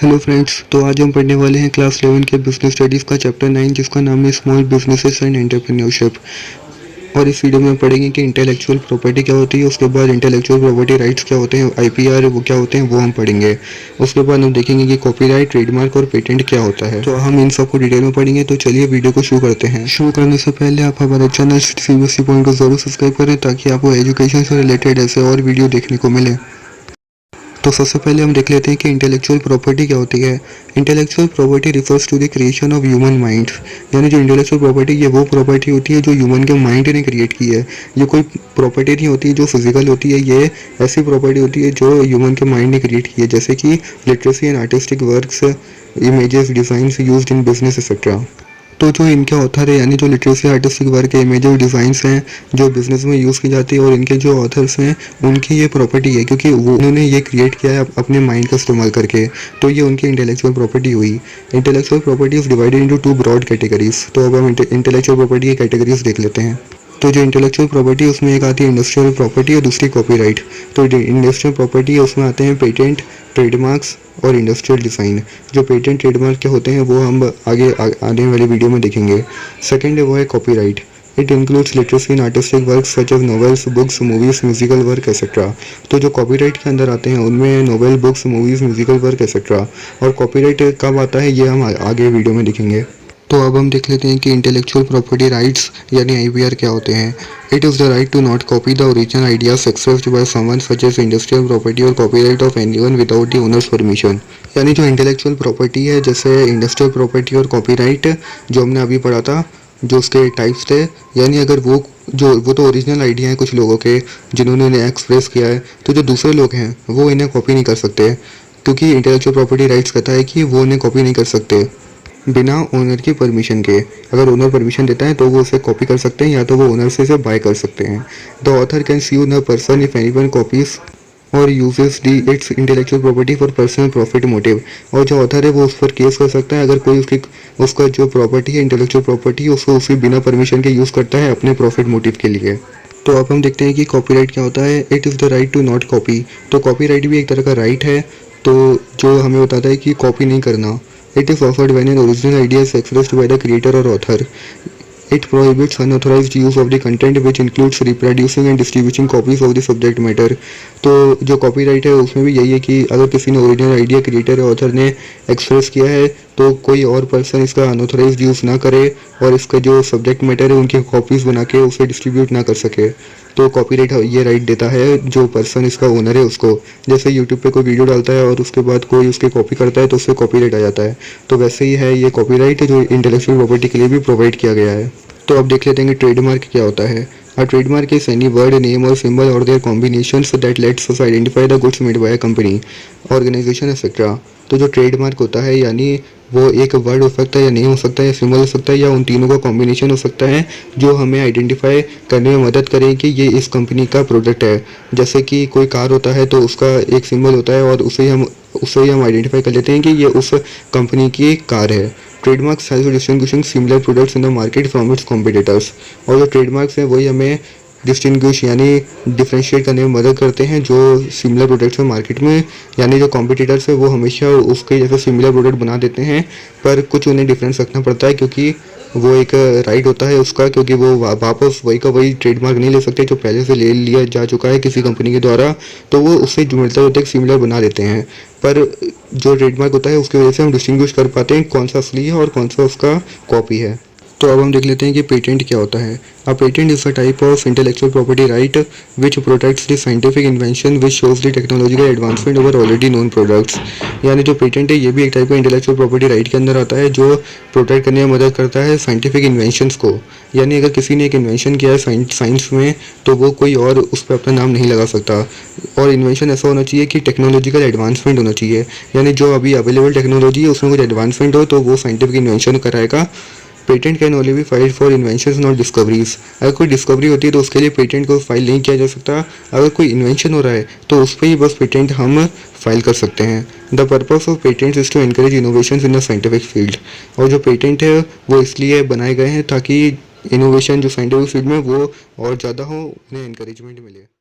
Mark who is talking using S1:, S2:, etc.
S1: Hello friends, तो आज हम पढ़ने वाले हैं क्लास 11 के बिजनेस स्टडीज़ का चैप्टर 9 जिसका नाम है स्मॉल बिजनेसेस एंड एंटरप्रेन्योरशिप। और इस वीडियो में हम पढ़ेंगे कि इंटेलेक्चुअल प्रॉपर्टी क्या होती है, उसके बाद इंटेलेक्चुअल प्रॉपर्टी राइट्स क्या होते हैं, आईपीआर वो क्या होते हैं वो हम पढ़ेंगे। उसके बाद हम देखेंगे कि कॉपीराइट, ट्रेडमार्क और पेटेंट क्या होता है। तो हम इन सबको डिटेल में पढ़ेंगे। तो चलिए वीडियो को शुरू करते हैं। शुरू करने से पहले आप हमारे चैनल सीबीएसई पॉइंट को जरूर सब्सक्राइब करें ताकि आपको एजुकेशन से रिलेटेड ऐसे और वीडियो देखने को मिले। तो सबसे पहले हम देख लेते हैं कि इंटेलेक्चुअल प्रॉपर्टी क्या होती है। Intellectual property refers to the creation of human mind, यानी जो इंटेलेक्चुअल प्रॉपर्टी ये वो प्रॉपर्टी होती है जो ह्यूमन के माइंड ने क्रिएट की है। ये कोई प्रॉपर्टी नहीं होती जो फिजिकल होती है, ये ऐसी प्रॉपर्टी होती है जो ह्यूमन के माइंड ने क्रिएट की है, जैसे कि literacy and artistic works, images, designs used in business etcetera. तो जो इनके ऑथर है, यानी जो लिटरेसी आर्टिस्टिक वर्क है, इमेज डिज़ाइंस हैं जो बिजनेस में यूज़ की जाती है, और इनके जो ऑथर्स हैं उनकी ये प्रॉपर्टी है क्योंकि वो उन्होंने ये क्रिएट किया है अपने माइंड का इस्तेमाल करके। तो ये उनकी इंटेलेक्चुअल प्रॉपर्टी हुई। Intellectual property is divided into 2 broad categories. तो अब हम इंटेलेक्चुअल प्रॉपर्टी की कैटेगरीज देख लेते हैं। तो जो इंटेलेक्चुअल प्रॉपर्टी उसमें एक आती है इंडस्ट्रियल प्रॉपर्टी और दूसरी कॉपीराइट। तो इंडस्ट्रियल प्रॉपर्टी है उसमें आते हैं पेटेंट, ट्रेडमार्क्स और इंडस्ट्रियल डिज़ाइन। जो पेटेंट ट्रेडमार्क के होते हैं वो हम आगे आने वाली वीडियो में देखेंगे। सेकंड है वो है copyright. It includes literacy in artistic work such as novels, books, movies, musical work etcetera. तो जो कॉपीराइट के अंदर आते हैं उनमें novel, books, movies, musical work etcetera. और कॉपीराइट कब आता है ये हम आगे वीडियो में देखेंगे। तो अब हम देख लेते हैं कि इंटेलेक्चुअल प्रॉपर्टी राइट्स यानी आईपीआर क्या होते हैं। It is the right to not copy the original ideas expressed by someone such as industrial property और copyright of anyone without the owner's permission. यानी जो इंटेलेक्चुअल प्रॉपर्टी है, जैसे इंडस्ट्रियल प्रॉपर्टी और कॉपीराइट जो हमने अभी पढ़ा था, जो उसके टाइप्स थे, यानी अगर वो तो ओरिजिनल आइडिया है कुछ लोगों के जिन्होंने इन्हें एक्सप्रेस किया है, तो जो दूसरे लोग हैं वो इन्हें कॉपी नहीं कर सकते क्योंकि इंटेलेक्चुअल प्रॉपर्टी राइट्स कहता है कि वो इन्हें कॉपी नहीं कर सकते बिना ओनर की परमिशन के। अगर ओनर परमिशन देता है तो वो उसे कॉपी कर सकते हैं या तो वो ओनर से इसे बाय कर सकते हैं। The author can sue the person if anyone copies और uses the its intellectual property for personal profit motive. और जो ऑथर है वो उस पर केस कर सकता है अगर कोई उसका जो प्रॉपर्टी है, इंटेलेक्चुअल प्रॉपर्टी, उसको उसकी बिना परमिशन के यूज़ करता है अपने प्रॉफिट मोटिव के लिए। तो अब हम देखते हैं कि कॉपीराइट क्या होता है। It is the right to not copy. तो कॉपीराइट भी एक तरह का राइट है, तो जो हमें बताता है कि कॉपी नहीं करना। It is offered when an original idea is expressed by the creator or author. It prohibits unauthorized use of the content which includes reproducing and distributing copies of the subject matter. तो जो copyright है उसमें भी यही है कि अगर किसी ने ओरिजिनल आइडिया क्रिएटर या ऑथर ने एक्सप्रेस किया है तो कोई और पर्सन इसका अनऑथराइज्ड यूज़ ना करे और इसका जो सब्जेक्ट मैटर है उनकी कॉपीज़ बना के उसे डिस्ट्रीब्यूट ना कर सके। तो कॉपीराइट ये राइट देता है जो पर्सन इसका ओनर है उसको। जैसे यूट्यूब पे कोई वीडियो डालता है और उसके बाद कोई उसकी कॉपी करता है तो उससे कॉपीराइट आ जाता है। तो वैसे ही है ये कॉपीराइट जो इंटेलेक्चुअल प्रॉपर्टी के लिए भी प्रोवाइड किया गया है। तो अब देख लेते हैं कि ट्रेडमार्क क्या होता है। A trademark is any word, name or symbol or their combinations that lets us identify the goods made by a company, organization, etc. तो जो ट्रेडमार्क होता है यानी वो एक वर्ड हो सकता है या नेम हो सकता है या सिंबल हो सकता है या उन तीनों का कॉम्बिनेशन हो सकता है जो हमें आइडेंटिफाई करने में मदद करे कि ये इस कंपनी का प्रोडक्ट है। जैसे कि कोई कार होता है तो उसका एक सिंबल होता है और उससे ही हम आइडेंटिफाई कर लेते हैं कि ये उस कंपनी की कार है। Trademarks help distinguishing similar products in the market from its competitors. और जो ट्रेडमार्क्स हैं वही हमें डिस्टिंग्विश यानी डिफ्रेंशिएट करने में मदद करते हैं जो सिमिलर प्रोडक्ट्स हैं मार्केट में। यानी जो कॉम्पिटिटर्स है वो हमेशा उसके जैसे सिमिलर प्रोडक्ट बना देते हैं पर कुछ उन्हें डिफरेंस रखना पड़ता है क्योंकि वो एक राइट होता है उसका, क्योंकि वो वापस वही का वही ट्रेडमार्क नहीं ले सकते जो पहले से ले लिया जा चुका है किसी कंपनी के द्वारा। तो वो उससे जो मिलता होता है सिमिलर बना देते हैं, पर जो ट्रेडमार्क होता है उसकी वजह से हम डिस्टिंग्विश कर पाते हैं कौन सा असली है और कौन सा उसका कॉपी है। तो अब हम देख लेते हैं कि पेटेंट क्या होता है। A patent is a type of intellectual property right which protects the scientific invention which shows the technological advancement over already known products. यानी जो पेटेंट है ये भी एक टाइप का इंटेलेक्चुअल प्रॉपर्टी राइट के अंदर आता है जो प्रोटेक्ट करने में मदद करता है साइंटिफिक इन्वेंशंस को। यानी अगर किसी ने एक इन्वेंशन किया है साइंस में तो वो कोई और उस पर अपना नाम नहीं लगा सकता। और इन्वेंशन ऐसा होना चाहिए कि टेक्नोलॉजिकल एडवांसमेंट होना चाहिए, यानी जो अभी अवेलेबल टेक्नोलॉजी है उसमें कुछ एडवांसमेंट हो तो वो साइंटिफिक इन्वेंशन कराएगा। Patent can only be filed for inventions not discoveries. अगर कोई डिस्कवरी होती है तो उसके लिए पेटेंट को फाइल नहीं किया जा सकता। अगर कोई इन्वेंशन हो रहा है तो उस पर ही बस पेटेंट हम फाइल कर सकते हैं। The purpose of patents is to encourage innovation in the scientific field. और जो पेटेंट है वो इसलिए बनाए गए हैं ताकि इनोवेशन जो साइंटिफिक फील्ड में वो और ज़्यादा हो, उन्हें एनकरेजमेंट मिले।